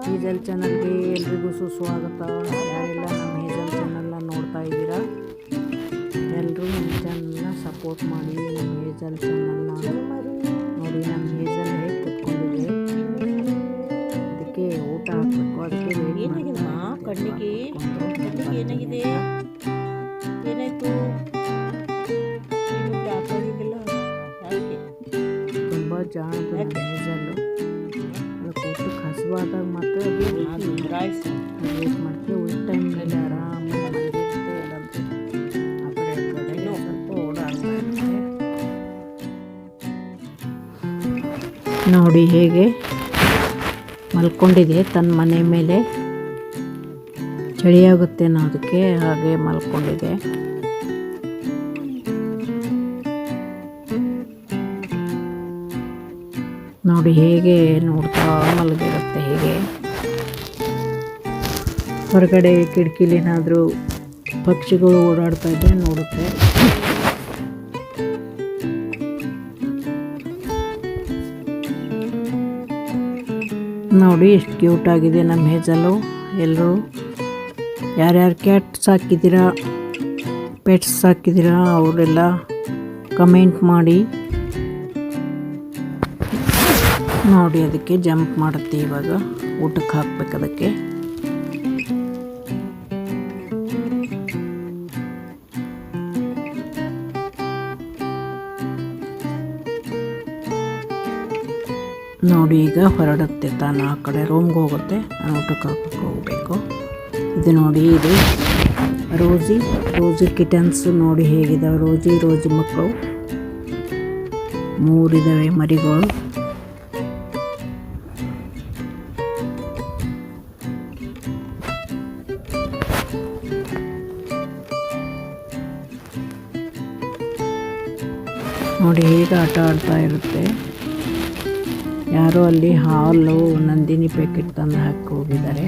Hazel ಚಾನಲ್ಗೆ ಎಲ್ರಿಗೂ ಸುಸ್ವಾಗತ. ಯಾರೆಲ್ಲ ನಮ್ಮ ಹೇಜಲ್ ಚಾನಲ್ನ ನೋಡ್ತಾ ಇದ್ದೀರಾ, ಎಲ್ಲರೂ ನಮ್ಮ ಚಾನಲ್ನ ಸಪೋರ್ಟ್ ಮಾಡಿ. ನಮ್ಮ ಹೇಜಲ್ ಚಾನಲ್ನ ನೋಡಿ, ನಮ್ಮ ಹೇಜಲ್ ಹೇಗೆ ಕೂತ್ಕೊಂಡಿದೆ, ಅದಕ್ಕೆ ಊಟ ಹಾಕಬೇಕು. ಅದಕ್ಕೆ ಕಣ್ಣಿಗೆ ಏನಾಗಿದೆ, ಏನಾಯ್ತು? ತುಂಬ ಜಾಣದು ನಮ್ಮ ಹೇಜಲ್ಲು. ಅದಕ್ಕೆ ಊಟಕ್ಕೆ ಹಸಿವಾದಾಗ ಮಾತ್ರ ವೇಟ್ ಮಾಡ್ತೀವಿ. ಉಳಿದ ಟೈಮ್ನಲ್ಲಿ ಆರಾಮಾಗಿ ಮಲಗಿರುತ್ತೆ. ಇಲ್ಲಂದ್ರೆ ಆ ಕಡೆ ಈ ಕಡೆ ಸ್ವಲ್ಪ ಓಡಾಡ್ತಾ ಇರುತ್ತೆ. ನೋಡಿ ಹೇಗೆ ಮಲ್ಕೊಂಡಿದೆ ತನ್ನ ಮನೆ ಮೇಲೆ. ಚಳಿಯಾಗುತ್ತೆ ಅದಕ್ಕೆ ಹಾಗೆ ಮಲ್ಕೊಂಡಿದೆ. ನೋಡಿ ಹೇಗೆ ನೋಡ್ತಾ ಮಲಗಿರುತ್ತೆ. ಹೇಗೆ ಹೊರಗಡೆ ಕಿಟಕಿಲಿ ಏನಾದರೂ ಪಕ್ಷಿಗಳು ಓಡಾಡ್ತಾ ಇದ್ದರೆ ನೋಡುತ್ತೆ. ನೋಡಿ ಎಷ್ಟು ಕ್ಯೂಟ್ ಆಗಿದೆ ನಮ್ಮ ಹೇಜಲ್ಲು. ಎಲ್ಲರೂ ಯಾರ್ಯಾರು ಕ್ಯಾಟ್ ಸಾಕಿದ್ದೀರಾ, ಪೆಟ್ಸ್ ಸಾಕಿದ್ದೀರಾ ಅವರೆಲ್ಲ ಕಮೆಂಟ್ ಮಾಡಿ. ನೋಡಿ ಅದಕ್ಕೆ ಜಂಪ್ ಮಾಡುತ್ತೆ. ಇವಾಗ ಊಟಕ್ಕೆ ಹಾಕ್ಬೇಕು ಅದಕ್ಕೆ. ನೋಡಿ ಈಗ ಹೊರಡುತ್ತೆ ತಾನು ಆ ಕಡೆ ರೂಮ್ಗೆ ಹೋಗುತ್ತೆ. ನಾನು ಊಟಕ್ಕೆ ಹಾಕಕ್ಕೆ ಹೋಗಬೇಕು. ಇದು ನೋಡಿ, ಇದು ರೋಜಿ ಕಿಟನ್ಸ್. ನೋಡಿ ಹೇಗಿದ್ದಾವೆ ರೋಜಿ ಮಕ್ಕಳು. 3 ಇದ್ದಾವೆ ಮರಿಗಳು. ನೋಡಿ ಹೇಗೆ ಆಟ ಆಡ್ತಾ ಇರುತ್ತೆ. ಯಾರೋ ಅಲ್ಲಿ ಹಾಲು ನಂದಿನಿ ಪ್ಯಾಕೆಟ್ ತಂದು ಹಾಕಿ ಹೋಗಿದ್ದಾರೆ.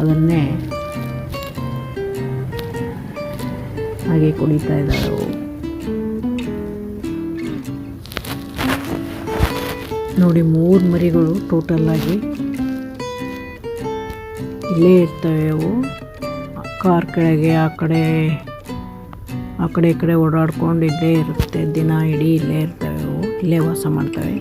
ಅದನ್ನೇ ಹಾಗೆ ಕುಡಿತಾ ಇದ್ದಾರೆ ಅವು. ನೋಡಿ 3 ಮರಿಗಳು ಟೋಟಲ್ ಆಗಿ ಇಲ್ಲೇ ಇರ್ತವೆ. ಅವು ಕಾರ್ ಕೆಳಗೆ ಆ ಕಡೆ ಈ ಕಡೆ ಓಡಾಡ್ಕೊಂಡು ಇಲ್ಲೇ ಇರುತ್ತೆ. ದಿನ ಇಡೀ ಇಲ್ಲೇ ಇರ್ತವೆ. ಅವು ಇಲ್ಲೇ ವಾಸ ಮಾಡ್ತವೆ.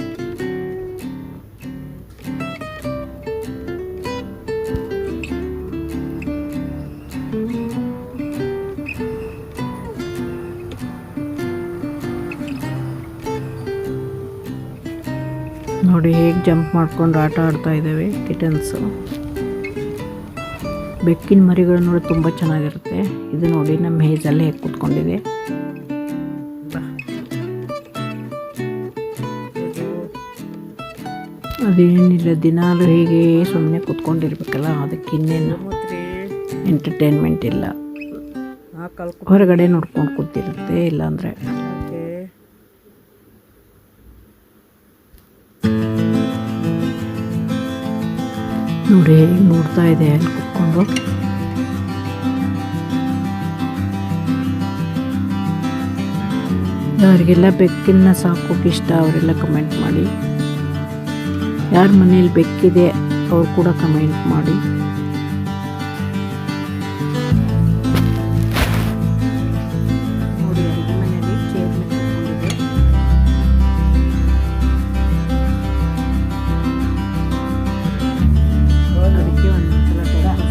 ನೋಡಿ ಹೇಗೆ ಜಂಪ್ ಮಾಡ್ಕೊಂಡು ಆಟ ಆಡ್ತಾ ಇದ್ದಾವೆ ಕಿಟನ್ಸು. ಬೆಕ್ಕಿನ ಮರಿಗಳು ನೋಡಿ ತುಂಬ ಚೆನ್ನಾಗಿರುತ್ತೆ. ಇದು ನೋಡಿ ನಮ್ಮ ಹೇಜಲ್ಲಿ ಹೇಗೆ ಕೂತ್ಕೊಂಡಿದೆ. ಅದೇನಿಲ್ಲ, ದಿನಾಲು ಹೀಗೆ ಸುಮ್ಮನೆ ಕೂತ್ಕೊಂಡಿರ್ಬೇಕಲ್ಲ, ಅದಕ್ಕೆ ಇನ್ನೇನು ಎಂಟರ್ಟೈನ್ಮೆಂಟ್ ಇಲ್ಲ. ಹೊರಗಡೆ ನೋಡ್ಕೊಂಡು ಕೂತಿರುತ್ತೆ. ಇಲ್ಲಾಂದರೆ ನೋಡಿ ಹೇಗೆ ನೋಡ್ತಾ ಇದೆ ಅಲ್ಲಿ ಕೂತ್ಕೊಂಡು. ಯಾರಿಗೆಲ್ಲ ಬೆಕ್ಕನ್ನ ಸಾಕೋಕೆ ಇಷ್ಟ ಅವರೆಲ್ಲ ಕಮೆಂಟ್ ಮಾಡಿ. ಯಾರ ಮನೇಲಿ ಬೆಕ್ಕಿದೆ ಅವ್ರು ಕೂಡ ಕಮೆಂಟ್ ಮಾಡಿ. ನೋಡಿ ಅಡುಗೆ ಮನೆಯಲ್ಲಿ ಚೇರ್ ಮೇಲೆ ಕೂತ್ಕೊಂಡಿದೆ. ಅದಕ್ಕೆ ಒಂದೊಂದ್ಸಲ ಟೈಮ್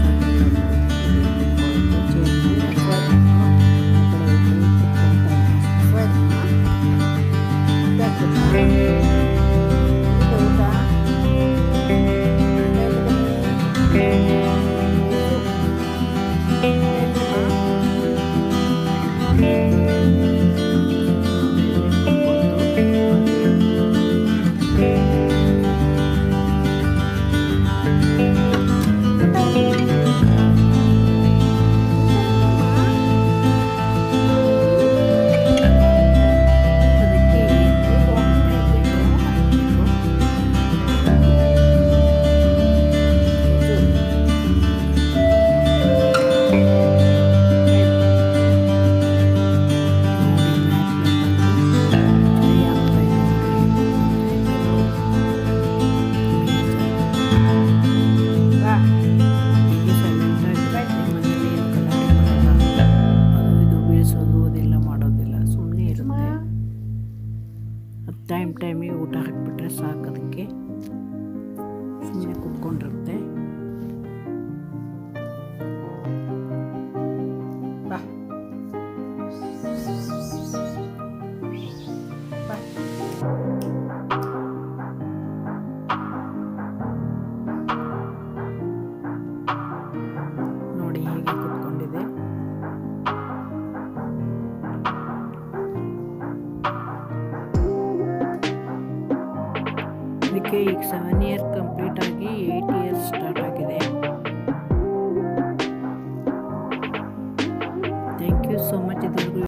ಟೈಮಿಗೆ ಊಟ ಹಾಕಿಬಿಟ್ರೆ ಸಾಕು, ಅದಕ್ಕೆ ಸುಮ್ಮನೆ ಕುತ್ಕೊಂಡಿರುತ್ತೆ. ಬಾ ಬಾ. ನೋಡಿ ಹೇಗೆ ಕುತ್ಕೊಂಡಿದೆ. ಇದಕ್ಕೆ ಈಗ 7 ಇಯರ್ ಕಂಪ್ಲೀಟ್ ಆಗಿ 8 ಇಯರ್ಸ್ ಸ್ಟಾರ್ಟ್ ಆಗಿದೆ.